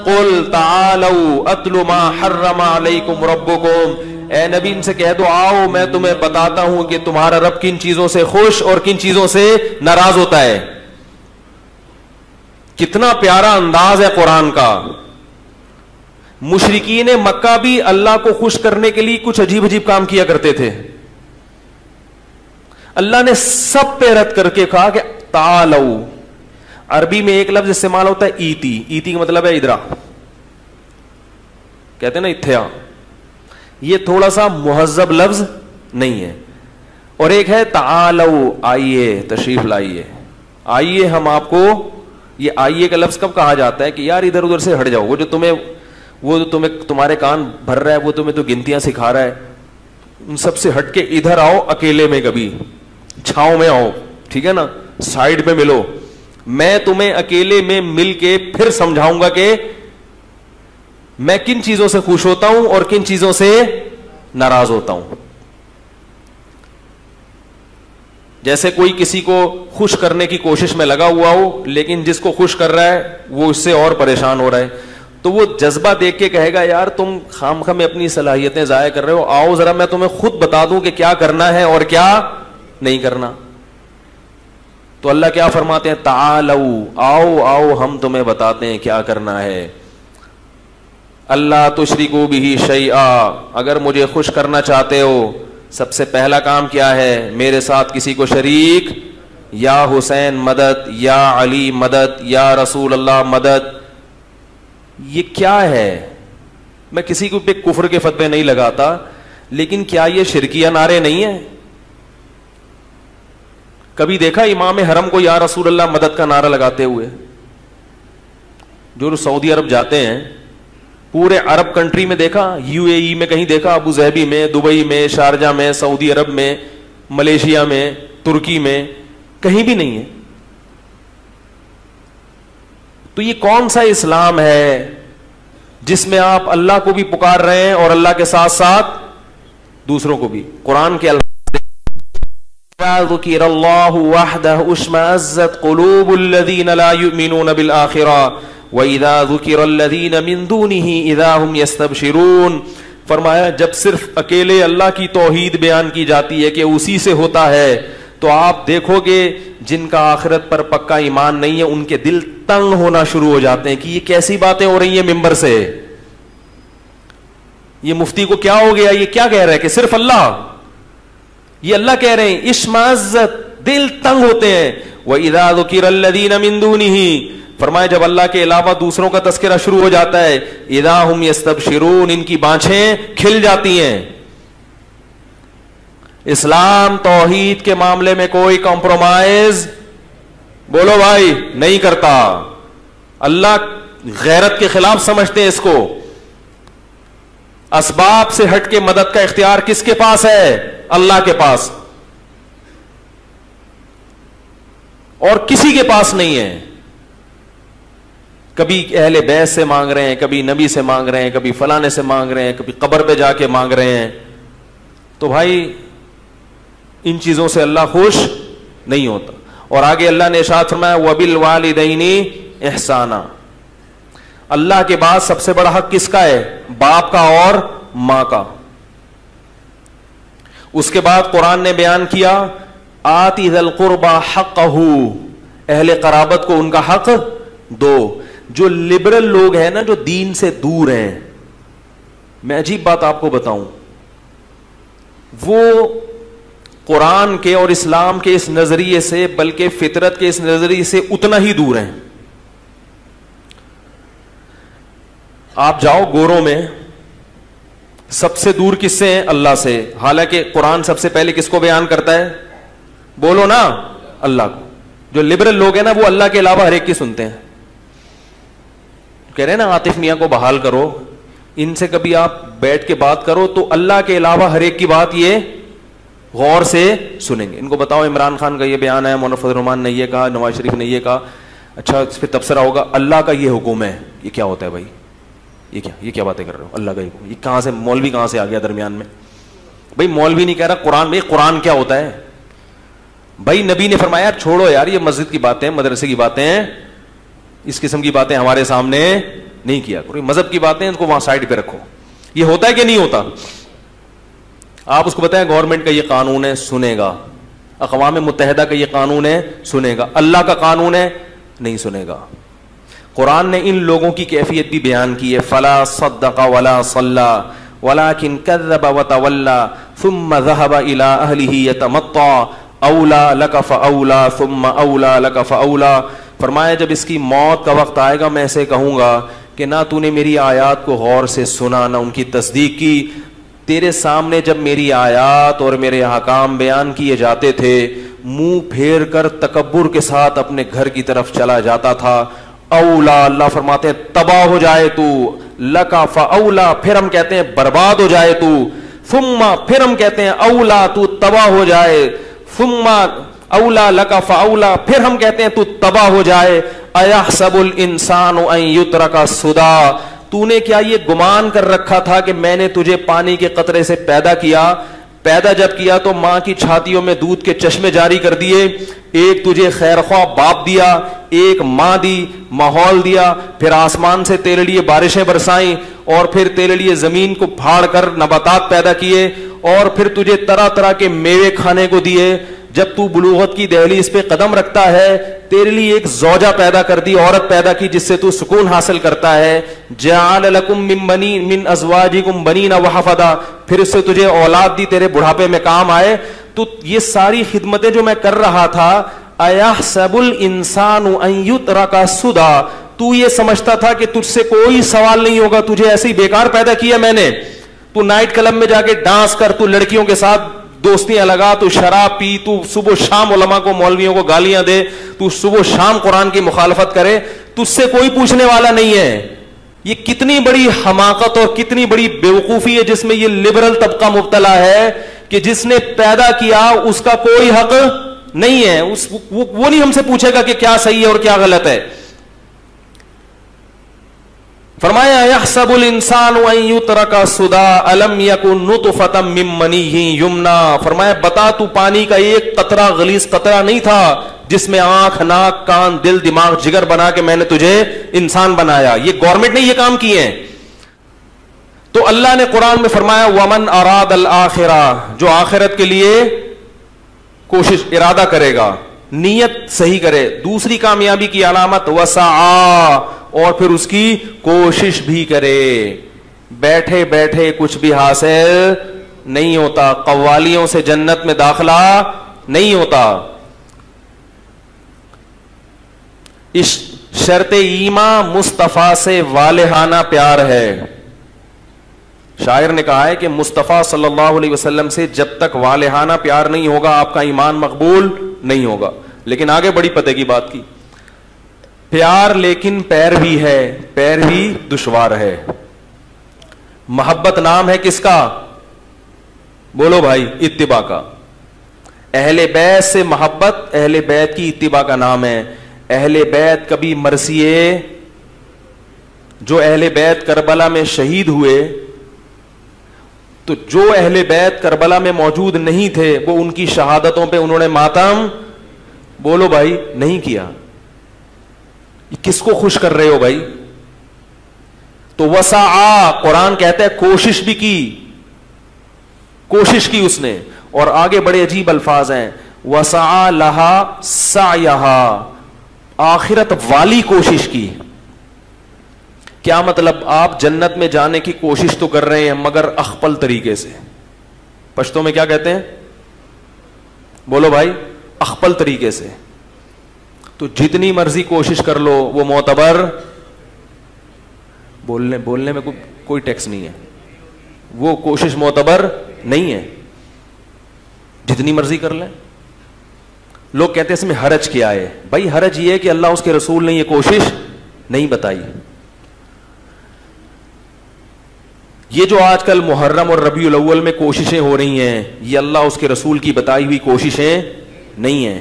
قل تعالوا اتل ما حرم علیکم ربکم، اے نبی ان سے کہہ دو آؤ میں تمہیں بتاتا ہوں کہ تمہارا رب کن چیزوں سے خوش اور کن چیزوں سے ناراض ہوتا ہے. کتنا پیارا انداز ہے قرآن کا. مشرکین مکہ بھی اللہ کو خوش کرنے کے لیے کچھ عجیب عجیب کام کیا کرتے تھے. اللہ نے سب پہ رد کر کے کہا کہ تعالو. عربی میں ایک لفظ استعمال ہوتا ہے ایتی. ایتی کا مطلب ہے ادرا، کہتے ہیں نا اتھیا. یہ تھوڑا سا مہذب لفظ نہیں ہے. اور ایک ہے تعالو، آئیے تشریف لائیے، آئیے ہم آپ کو. یہ آئیے کا لفظ کب کہا جاتا ہے کہ یار ادھر ادھر سے ہٹ جاؤ، وہ جو تمہیں تمہارے کان بھر رہا ہے، وہ تمہیں تو گنتیاں سکھا رہا ہے، ان سب سے ہٹ کے ادھر آؤ، اکیلے میں کبھی چھاؤں میں آؤ، ٹھیک ہے نا، سائڈ پہ ملو، میں تمہیں اکیلے میں مل کے پھر سمجھاؤں گا کہ میں کن چیزوں سے خوش ہوتا ہوں اور کن چیزوں سے ناراض ہوتا ہوں. جیسے کوئی کسی کو خوش کرنے کی کوشش میں لگا ہوا ہو، لیکن جس کو خوش کر رہا ہے وہ اس سے اور پریشان ہو رہا ہے، تو وہ جذبہ دیکھ کے کہے گا یار تم خامخواہ میں اپنی صلاحیتیں ضائع کر رہے ہو، آؤ ذرا میں تمہیں خود بتا دوں کہ کیا کرنا ہے اور کیا نہیں کرنا. تو اللہ کیا فرماتے ہیں؟ تعالو، آؤ آؤ ہم تمہیں بتاتے ہیں کیا کرنا ہے. اللہ تشرکو بہ شیئا، اگر مجھے خوش کرنا چاہتے ہو سب سے پہلا کام کیا ہے؟ میرے ساتھ کسی کو شریک، یا حسین مدد، یا علی مدد، یا رسول اللہ مدد. یہ کیا ہے؟ میں کسی کو پہ کفر کے فتوے نہیں لگاتا، لیکن کیا یہ شرکیہ نعرے نہیں ہیں؟ کبھی دیکھا امام حرم کو یا رسول اللہ مدد کا نعرہ لگاتے ہوئے؟ جو سعودی عرب جاتے ہیں، پورے عرب کنٹری میں دیکھا؟ یو اے ای میں کہیں دیکھا؟ ابو ظہبی میں، دبئی میں، شارجہ میں، سعودی عرب میں، ملیشیا میں، ترکی میں، کہیں بھی نہیں ہے. تو یہ کون سا اسلام ہے جس میں آپ اللہ کو بھی پکار رہے ہیں اور اللہ کے ساتھ ساتھ دوسروں کو بھی؟ قرآن کے ذکر اللہ وحدہ اشمئزت قلوب الذین لا یؤمنون بالآخرہ وَإِذَا ذُكِرَ الَّذِينَ مِن دُونِهِ إِذَا هُمْ يَسْتَبْشِرُونَ. فرمایا جب صرف اکیلے اللہ کی توحید بیان کی جاتی ہے کہ اسی سے ہوتا ہے، تو آپ دیکھو گے جن کا آخرت پر پکا ایمان نہیں ہے ان کے دل تنگ ہونا شروع ہو جاتے ہیں کہ یہ کیسی باتیں ہو رہی ہیں ممبر سے. یہ مفتی کو کیا ہو گیا؟ یہ کیا کہہ رہا ہے کہ صرف اللہ؟ یہ اللہ کہہ رہے ہیں اشمئزت، دل تنگ ہوتے ہیں. وَإِذَا ذُكِرَ الَّذِينَ مِن دُونِهِ، فرمایا جب اللہ کے علاوہ دوسروں کا تذکرہ شروع ہو جاتا ہے، اذا ہم یستبشرون، ان کی بانچیں کھل جاتی ہیں. اسلام توحید کے معاملے میں کوئی کمپرومائز، بولو بھائی، نہیں کرتا. اللہ غیرت کے خلاف سمجھتے ہیں اس کو. اسباب سے ہٹ کے مدد کا اختیار کس کے پاس ہے؟ اللہ کے پاس، اور کسی کے پاس نہیں ہے. کبھی اہل بیت سے مانگ رہے ہیں، کبھی نبی سے مانگ رہے ہیں، کبھی فلانے سے مانگ رہے ہیں، کبھی قبر پہ جا کے مانگ رہے ہیں. تو بھائی ان چیزوں سے اللہ خوش نہیں ہوتا. اور آگے اللہ نے ارشاد فرمایا وَبِالْوَالِدَيْنِ إِحْسَانًا. اللہ کے بعد سب سے بڑا حق کس کا ہے؟ باپ کا اور ماں کا. اس کے بعد قرآن نے بیان کیا آتِ ذِی الْقُرْبَى حَقَّهُ، اہل قرابت کو ان کا حق دو. جو لبرل لوگ ہیں نا، جو دین سے دور ہیں، میں عجیب بات آپ کو بتاؤں، وہ قرآن کے اور اسلام کے اس نظریے سے، بلکہ فطرت کے اس نظریے سے اتنا ہی دور ہیں. آپ جاؤ گوروں میں، سب سے دور کس سے ہیں؟ اللہ سے. حالانکہ قرآن سب سے پہلے کس کو بیان کرتا ہے؟ بولو نا، اللہ کو. جو لبرل لوگ ہیں نا، وہ اللہ کے علاوہ ہر ایک کی سنتے ہیں. کہہ رہے ہیں نا عاطف میاں کو بحال کرو، ان سے کبھی آپ بیٹھ کے بات کرو تو اللہ کے علاوہ ہر ایک کی بات یہ غور سے سنیں گے. ان کو بتاؤ عمران خان کا یہ بیان ہے، منفذ الرحمان نے یہ کہا، نواز شریف نے یہ کہا، اچھا اس پہ تبصرہ ہوگا اللہ کا یہ حکم ہے. یہ کیا ہوتا ہے بھائی؟ یہ کیا باتیں کر رہے ہو؟ اللہ کا حکم، یہ کہاں سے مولوی کہاں سے آ گیا درمیان میں؟ بھائی مولوی نہیں کہہ رہا، قرآن. بھائی قرآن کیا ہوتا ہے؟ بھائی نبی نے فرمایا چھوڑو یار یہ مسجد کی باتیں، مدرسے کی باتیں، اس قسم کی باتیں ہمارے سامنے نہیں کیا کرو. مذہب کی باتیں ان کو وہاں سائڈ پہ رکھو. یہ ہوتا ہے کہ نہیں ہوتا؟ آپ اس کو بتائیں گورنمنٹ کا یہ قانون ہے, سنے گا. اقوام متحدہ کا یہ قانون ہے, سنے گا. اللہ کا قانون ہے, نہیں سنے گا. قرآن نے ان لوگوں کی کیفیت بھی بیان کی ہے. فلا صدق ولا صلی ولكن كذب وتولى ثم ذهب الى اهله يتمطى اولى لك فاولى ثم اولى لك فاولى. فرمایا جب اس کی موت کا وقت آئے گا میں اسے کہوں گا کہ نہ تو نے میری آیات کو غور سے سنا نہ ان کی تصدیق کی. تیرے سامنے جب میری آیات اور میرے احکام بیان کیے جاتے تھے منہ پھیر کر تکبر کے ساتھ اپنے گھر کی طرف چلا جاتا تھا. اولا, اللہ فرماتے ہیں تباہ ہو جائے تو. لکا فاولا, پھر ہم کہتے ہیں برباد ہو جائے تو. ثم, پھر ہم کہتے ہیں اولا, تو تباہ ہو جائے. ثم اولا لکا فاولا, پھر ہم کہتے ہیں تو تباہ ہو جائے. ایحسب الانسان ان یترک سدی, تو نے کیا یہ گمان کر رکھا تھا کہ میں نے تجھے پانی کے قطرے سے پیدا کیا؟ پیدا جب کیا تو ماں کی چھاتیوں میں دودھ کے چشمے جاری کر دیے. ایک تجھے خیرخواہ باپ دیا, ایک ماں دی, ماحول دیا, پھر آسمان سے تیرے لیے بارشیں برسائیں, اور پھر تیرے لیے زمین کو پھاڑ کر نباتات پیدا کیے, اور پھر تجھے طرح طرح کے میوے کھانے کو دیے. جب تو بلوغت کی دہلیز پہ قدم رکھتا ہے تیرے لیے ایک زوجہ پیدا کر دی, عورت پیدا کی جس سے تو سکون حاصل کرتا ہے. جعل لکم من ازواجکم بنین وحفدا, پھر اس سے تجھے اولاد دی تیرے بڑھاپے میں کام آئے. تو یہ ساری خدمتیں جو میں کر رہا تھا, ایحسب الانسان ان یترک سدی, تو یہ سمجھتا تھا کہ تجھ سے کوئی سوال نہیں ہوگا, تجھے ایسے ہی بیکار پیدا کیا میں نے. تو نائٹ کلب میں جا کے ڈانس کر, تو لڑکیوں کے ساتھ دوستیاں لگا, تو شراب پی, تو صبح شام علماء کو مولویوں کو گالیاں دے, تو صبح شام قرآن کی مخالفت کرے, تجھ سے کوئی پوچھنے والا نہیں ہے. یہ کتنی بڑی حماقت اور کتنی بڑی بیوقوفی ہے جس میں یہ لبرل طبقہ مبتلا ہے کہ جس نے پیدا کیا اس کا کوئی حق نہیں ہے. وہ نہیں ہم سے پوچھے گا کہ کیا صحیح ہے اور کیا غلط ہے. فرمایا یحسب الانسان ان یترک سدی الم یکن نطفۃ من منی یمنی. فرمایا بتا تو پانی کا ایک قطرہ, غلیظ قطرہ نہیں تھا جس میں آنکھ, ناک, کان, دل, دماغ, جگر بنا کے میں نے تجھے انسان بنایا. یہ گورنمنٹ نے یہ کام کیے ہیں. تو اللہ نے قرآن میں فرمایا ومن اراد الآخرہ, جو آخرت کے لیے کوشش ارادہ کرے گا, نیت صحیح کرے. دوسری کامیابی کی علامت وسعی, اور پھر اس کی کوشش بھی کرے. بیٹھے بیٹھے کچھ بھی حاصل نہیں ہوتا, قوالیوں سے جنت میں داخلہ نہیں ہوتا. اس شرط ایمان مصطفیٰ سے والہانہ پیار ہے. شاعر نے کہا ہے کہ مصطفیٰ صلی اللہ علیہ وسلم سے جب تک والہانہ پیار نہیں ہوگا آپ کا ایمان مقبول نہیں ہوگا. لیکن آگے بڑی پتے کی بات کی, پیار لیکن پیر بھی ہے, پیر بھی دشوار ہے. محبت نام ہے کس کا؟ بولو بھائی, اتباع کا. اہل بیت سے محبت اہل بیت کی اتباع کا نام ہے. اہل بیت کبھی مرثیے, جو اہل بیت کربلا میں شہید ہوئے, تو جو اہل بیت کربلا میں موجود نہیں تھے وہ ان کی شہادتوں پہ انہوں نے ماتم, بولو بھائی, نہیں کیا. کس کو خوش کر رہے ہو بھائی؟ تو وسعا, قرآن کہتا ہے کوشش بھی کی, کوشش کی اس نے. اور آگے بڑے عجیب الفاظ ہیں, وسعا لہا سعیہا, آخرت والی کوشش کی. کیا مطلب؟ آپ جنت میں جانے کی کوشش تو کر رہے ہیں مگر اخپل طریقے سے. پشتو میں کیا کہتے ہیں؟ بولو بھائی, اخپل طریقے سے. تو جتنی مرضی کوشش کر لو وہ معتبر, بولنے میں کوئی ٹیکس نہیں ہے, وہ کوشش معتبر نہیں ہے. جتنی مرضی کر لیں. لوگ کہتے ہیں اس میں حرج کیا ہے؟ بھائی حرج یہ ہے کہ اللہ اس کے رسول نے یہ کوشش نہیں بتائی. یہ جو آج کل محرم اور ربیع الاول میں کوششیں ہو رہی ہیں, یہ اللہ اس کے رسول کی بتائی ہوئی کوششیں نہیں ہیں,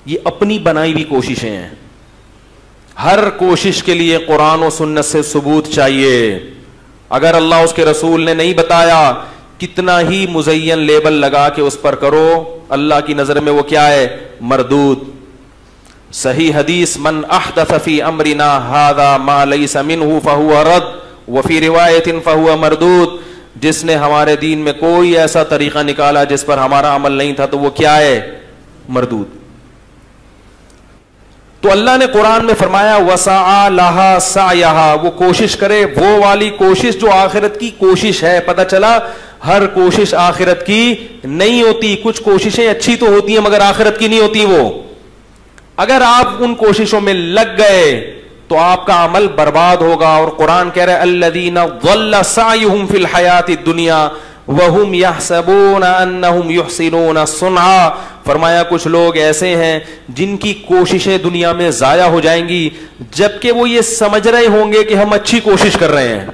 یہ اپنی بنائی ہوئی کوششیں ہیں. ہر کوشش کے لیے قرآن و سنت سے ثبوت چاہیے. اگر اللہ اس کے رسول نے نہیں بتایا, کتنا ہی مزین لیبل لگا کے اس پر کرو, اللہ کی نظر میں وہ کیا ہے؟ مردود. صحیح حدیث من احدث فی امرنا ھذا ما لیس منہ فہو رد وفی روایت فہو مردود، جس نے ہمارے دین میں کوئی ایسا طریقہ نکالا جس پر ہمارا عمل نہیں تھا تو وہ کیا ہے؟ مردود۔ تو اللہ نے قرآن میں فرمایا وسعى لها سعيها، وہ کوشش کرے، وہ والی کوشش جو آخرت کی کوشش ہے۔ پتہ چلا ہر کوشش آخرت کی نہیں ہوتی، کچھ کوششیں اچھی تو ہوتی ہیں مگر آخرت کی نہیں ہوتی۔ وہ اگر آپ ان کوششوں میں لگ گئے تو آپ کا عمل برباد ہوگا۔ اور قرآن کہہ رہا ہے الذین ضل سعیہم فی الحیات الدنیا وہم یحسبون انہم یحسنون صنعا، فرمایا کچھ لوگ ایسے ہیں جن کی کوششیں دنیا میں ضائع ہو جائیں گی جبکہ وہ یہ سمجھ رہے ہوں گے کہ ہم اچھی کوشش کر رہے ہیں۔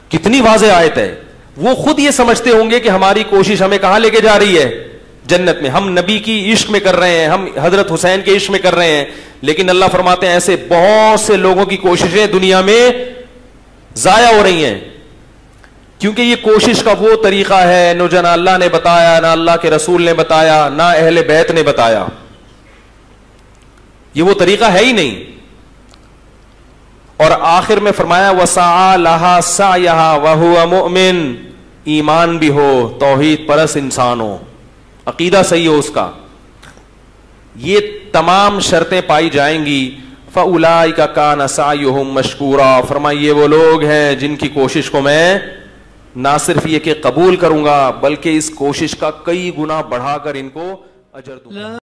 کتنی واضح آیت ہے، وہ خود یہ سمجھتے ہوں گے کہ ہماری کوشش ہمیں کہاں لے کے جا رہی ہے؟ جنت میں، ہم نبی کی عشق میں کر رہے ہیں، ہم حضرت حسین کے عشق میں کر رہے ہیں، لیکن اللہ فرماتے ہیں ایسے بہت سے لوگوں کی کوششیں دنیا میں ضائع ہو رہی ہیں، کیونکہ یہ کوشش کا وہ طریقہ ہے نہ جنا اللہ نے بتایا، نہ اللہ کے رسول نے بتایا، نہ اہل بیت نے بتایا، یہ وہ طریقہ ہے ہی نہیں۔ اور آخر میں فرمایا وسعى لها سعيها وهو مؤمن، ایمان بھی ہو، توحید پرست انسان ہو، عقیدہ صحیح ہو اس کا، یہ تمام شرطیں پائی جائیں گی۔ فَأُولَئِكَ كَانَ سَعْيُهُمْ مَشْكُورًا، فرمایا یہ وہ لوگ ہیں جن کی کوشش کو میں نہ صرف یہ کہ قبول کروں گا بلکہ اس کوشش کا کئی گنا بڑھا کر ان کو اجر دوں گا۔